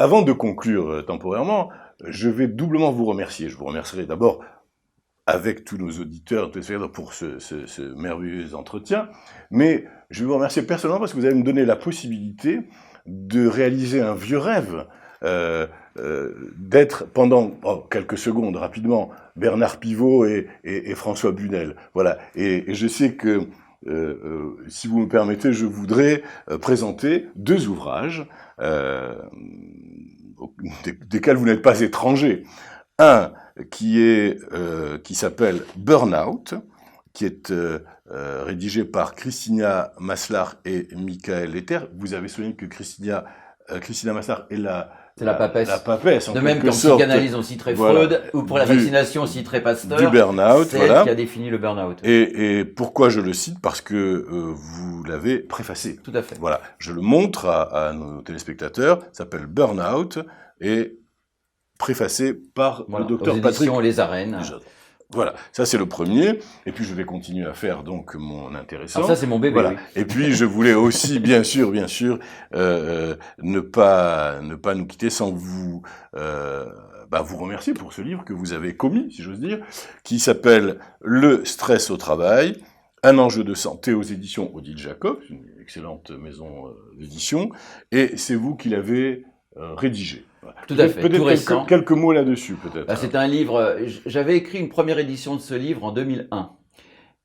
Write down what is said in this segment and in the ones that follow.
avant de conclure temporairement, je vais doublement vous remercier. Je vous remercierai d'abord avec tous nos auditeurs pour ce merveilleux entretien, mais je vais vous remercier personnellement parce que vous allez me donner la possibilité de réaliser un vieux rêve, d'être pendant quelques secondes, rapidement, Bernard Pivot et François Bunel. Voilà. Et je sais que, si vous me permettez, je voudrais présenter deux ouvrages desquels vous n'êtes pas étranger. Un qui s'appelle Burnout, qui est rédigé par Christina Maslar et Michael Letter. Vous avez souligné que Christina Maslar est la papesse, en de même qu'en psychanalyse on citerait Freud, ou pour la vaccination on citerait Pasteur, du burn-out, c'est elle qui a défini le burn-out. Et pourquoi je le cite? Parce que vous l'avez préfacé. Tout à fait. Voilà, je le montre à nos téléspectateurs, ça s'appelle Burnout, et préfacé par le docteur Patrick Les Arènes. Voilà, ça c'est le premier, et puis je vais continuer à faire donc mon intéressant. Alors ça c'est mon bébé, voilà. Oui. Et puis je voulais aussi, bien sûr, ne pas nous quitter sans vous vous remercier pour ce livre que vous avez commis, si j'ose dire, qui s'appelle Le stress au travail, un enjeu de santé aux éditions Odile Jacob, une excellente maison d'édition, et c'est vous qui l'avez rédigé. Voilà. Tout à fait, tout récent. Quelques mots là-dessus, peut-être. C'est un livre, j'avais écrit une première édition de ce livre en 2001.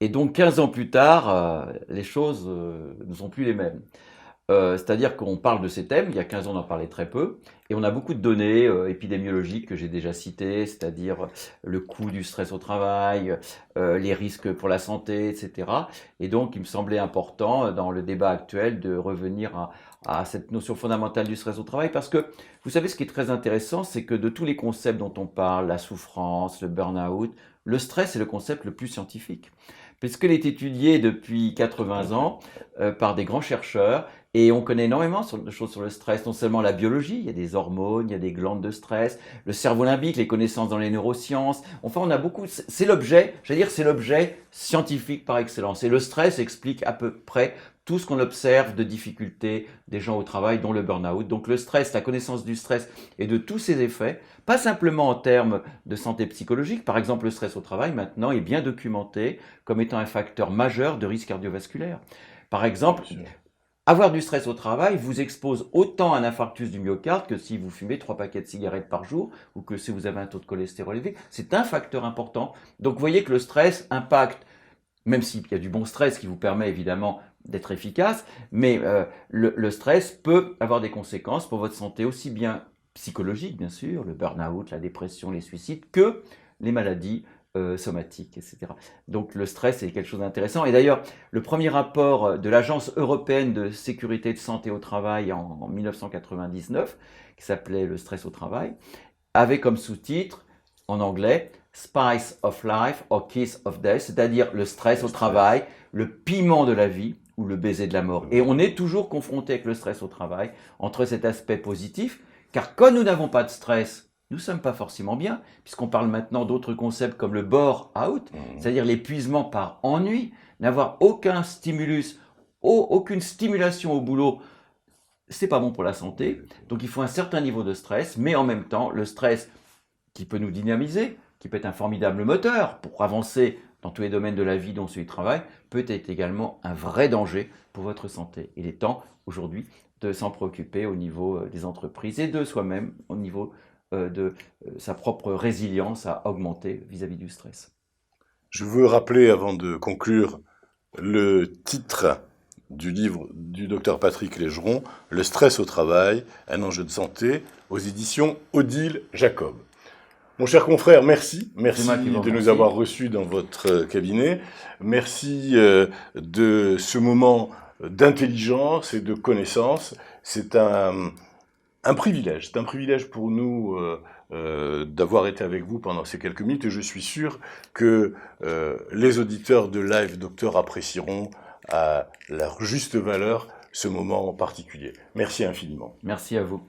Et donc 15 ans plus tard, les choses ne sont plus les mêmes. C'est-à-dire qu'on parle de ces thèmes, il y a 15 ans on en parlait très peu, et on a beaucoup de données épidémiologiques que j'ai déjà citées, c'est-à-dire le coût du stress au travail, les risques pour la santé, etc. Et donc il me semblait important dans le débat actuel de revenir à cette notion fondamentale du stress au travail, parce que vous savez ce qui est très intéressant, c'est que de tous les concepts dont on parle, la souffrance, le burn-out, le stress est le concept le plus scientifique, puisqu'il est étudié depuis 80 ans par des grands chercheurs, et on connaît énormément de choses sur le stress, non seulement la biologie, il y a des hormones, il y a des glandes de stress, le cerveau limbique, les connaissances dans les neurosciences, enfin on a beaucoup, c'est l'objet scientifique par excellence, et le stress explique à peu près tout ce qu'on observe de difficultés des gens au travail, dont le burn-out. Donc le stress, la connaissance du stress et de tous ses effets, pas simplement en termes de santé psychologique, par exemple le stress au travail maintenant est bien documenté comme étant un facteur majeur de risque cardiovasculaire. Par exemple, avoir du stress au travail vous expose autant à un infarctus du myocarde que si vous fumez 3 paquets de cigarettes par jour ou que si vous avez un taux de cholestérol élevé. C'est un facteur important. Donc vous voyez que le stress impacte, même s'il y a du bon stress qui vous permet évidemment d'être efficace, mais le stress peut avoir des conséquences pour votre santé aussi bien psychologique, bien sûr, le burn-out, la dépression, les suicides, que les maladies somatiques, etc. Donc le stress est quelque chose d'intéressant. Et d'ailleurs, le premier rapport de l'Agence européenne de sécurité de santé au travail en 1999, qui s'appelait Le stress au travail, avait comme sous-titre, en anglais, Spice of Life or Kiss of Death, c'est-à-dire le stress au travail, le piment de la vie ou le baiser de la mort. Et on est toujours confronté avec le stress au travail, entre cet aspect positif, car quand nous n'avons pas de stress, nous ne sommes pas forcément bien, puisqu'on parle maintenant d'autres concepts comme le bore-out, c'est-à-dire l'épuisement par ennui, n'avoir aucun stimulus, aucune stimulation au boulot, c'est pas bon pour la santé. Donc il faut un certain niveau de stress, mais en même temps, le stress qui peut nous dynamiser, qui peut être un formidable moteur pour avancer dans tous les domaines de la vie dont celui du travail, peut être également un vrai danger pour votre santé. Il est temps aujourd'hui de s'en préoccuper au niveau des entreprises et de soi-même au niveau de sa propre résilience à augmenter vis-à-vis du stress. Je veux rappeler, avant de conclure, le titre du livre du docteur Patrick Légeron, Le stress au travail, un enjeu de santé, aux éditions Odile Jacob. Mon cher confrère, merci de nous avoir reçus dans votre cabinet. Merci de ce moment d'intelligence et de connaissance. C'est un privilège. C'est un privilège pour nous d'avoir été avec vous pendant ces quelques minutes, et je suis sûr que les auditeurs de Live Docteur apprécieront à leur juste valeur ce moment en particulier. Merci infiniment. Merci à vous.